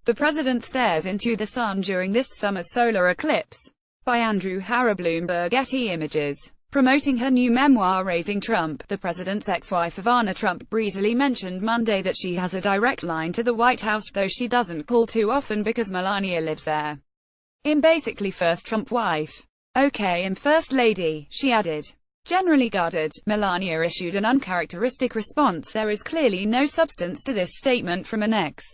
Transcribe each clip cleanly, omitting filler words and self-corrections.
The President Stares into the Sun During This Summer's Solar Eclipse, by Andrew HarrerBloombergGetty Images. Promoting her new memoir Raising Trump, the president's ex-wife Ivana Trump breezily mentioned Monday that she has a direct line to the White House, though she doesn't call too often because Melania lives there. "I'm basically first Trump wife. Okay, I'm First Lady," she added. Generally guarded, Melania issued an uncharacteristic response. "There is clearly no substance to this statement from an ex.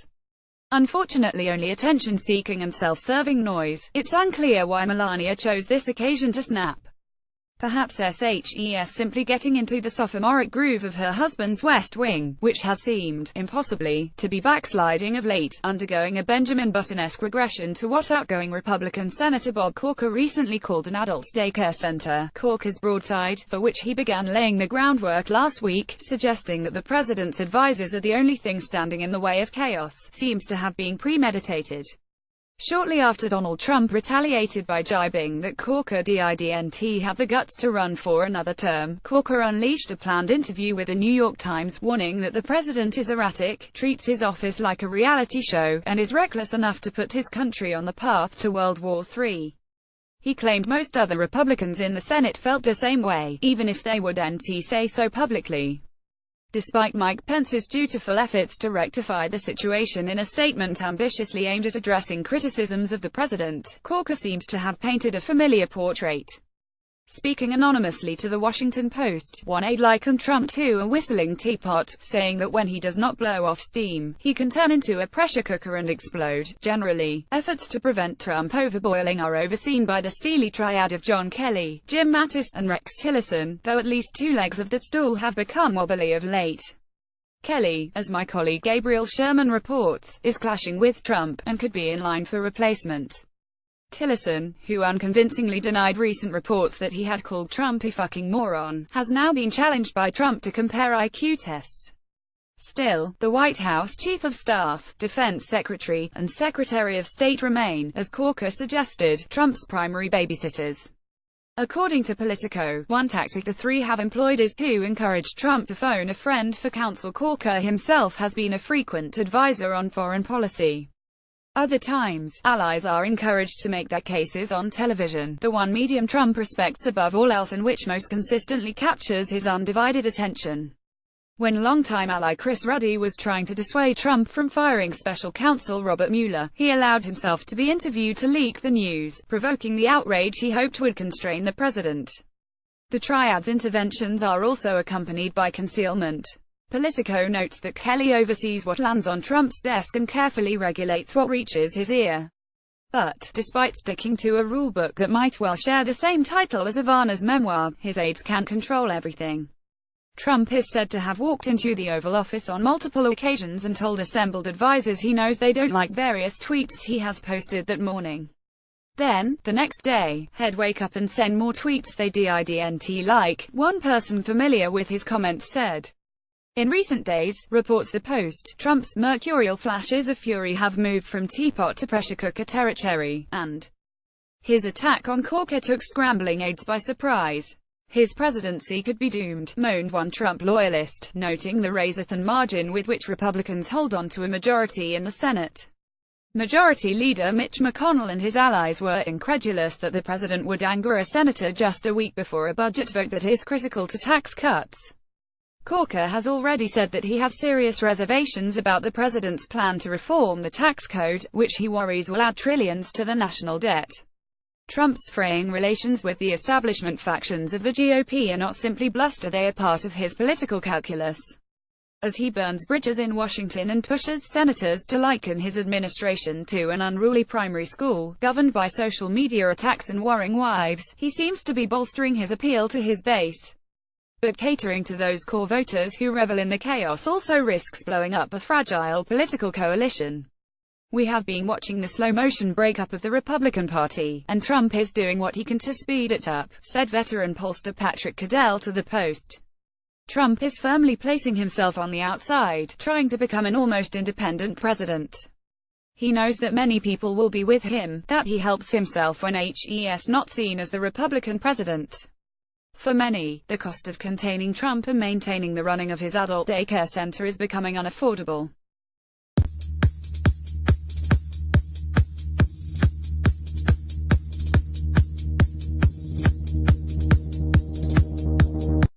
Unfortunately only attention-seeking and self-serving noise." It's unclear why Melania chose this occasion to snap. Perhaps she's simply getting into the sophomoric groove of her husband's West Wing, which has seemed, impossibly, to be backsliding of late, undergoing a Benjamin Buttonesque regression to what outgoing Republican Senator Bob Corker recently called an adult daycare center, Corker's broadside, for which he began laying the groundwork last week, suggesting that the president's advisors are the only thing standing in the way of chaos, seems to have been premeditated. Shortly after Donald Trump retaliated by jibing that Corker didn't have the guts to run for another term, Corker unleashed a planned interview with the New York Times, warning that the president is erratic, treats his office like a reality show, and is reckless enough to put his country on the path to World War III. He claimed most other Republicans in the Senate felt the same way, even if they wouldn't say so publicly. Despite Mike Pence's dutiful efforts to rectify the situation in a statement ambitiously aimed at addressing criticisms of the president, Corker seems to have painted a familiar portrait. Speaking anonymously to The Washington Post, one aide likened Trump to a whistling teapot, saying that when he does not blow off steam, he can turn into a pressure cooker and explode. Generally, efforts to prevent Trump overboiling are overseen by the steely triad of John Kelly, Jim Mattis, and Rex Tillerson, though at least two legs of the stool have become wobbly of late. Kelly, as my colleague Gabriel Sherman reports, is clashing with Trump, and could be in line for replacement. Tillerson, who unconvincingly denied recent reports that he had called Trump a fucking moron, has now been challenged by Trump to compare IQ tests. Still, the White House Chief of Staff, Defense Secretary, and Secretary of State remain, as Corker suggested, Trump's primary babysitters. According to Politico, one tactic the three have employed is to encourage Trump to phone a friend for counsel. Corker himself has been a frequent advisor on foreign policy. Other times, allies are encouraged to make their cases on television, the one medium Trump respects above all else and which most consistently captures his undivided attention. When longtime ally Chris Ruddy was trying to dissuade Trump from firing special counsel Robert Mueller, he allowed himself to be interviewed to leak the news, provoking the outrage he hoped would constrain the president. The triad's interventions are also accompanied by concealment. Politico notes that Kelly oversees what lands on Trump's desk and carefully regulates what reaches his ear. But, despite sticking to a rulebook that might well share the same title as Ivana's memoir, his aides can't control everything. Trump is said to have walked into the Oval Office on multiple occasions and told assembled advisors he knows they don't like various tweets he has posted that morning. Then, the next day, he'd wake up and send more tweets they didn't like, one person familiar with his comments said. In recent days, reports The Post, Trump's mercurial flashes of fury have moved from teapot to pressure cooker territory, and his attack on Corker took scrambling aides by surprise. His presidency could be doomed, moaned one Trump loyalist, noting the razor-thin margin with which Republicans hold on to a majority in the Senate. Majority Leader Mitch McConnell and his allies were incredulous that the president would anger a senator just a week before a budget vote that is critical to tax cuts. Corker has already said that he has serious reservations about the president's plan to reform the tax code, which he worries will add trillions to the national debt. Trump's fraying relations with the establishment factions of the GOP are not simply bluster, they are part of his political calculus. As he burns bridges in Washington and pushes senators to liken his administration to an unruly primary school, governed by social media attacks and warring wives, he seems to be bolstering his appeal to his base. But catering to those core voters who revel in the chaos also risks blowing up a fragile political coalition. We have been watching the slow-motion breakup of the Republican Party, and Trump is doing what he can to speed it up, said veteran pollster Patrick Cadell to The Post. Trump is firmly placing himself on the outside, trying to become an almost independent president. He knows that many people will be with him, that he helps himself when he's not seen as the Republican president. For many, the cost of containing Trump and maintaining the running of his adult daycare center is becoming unaffordable.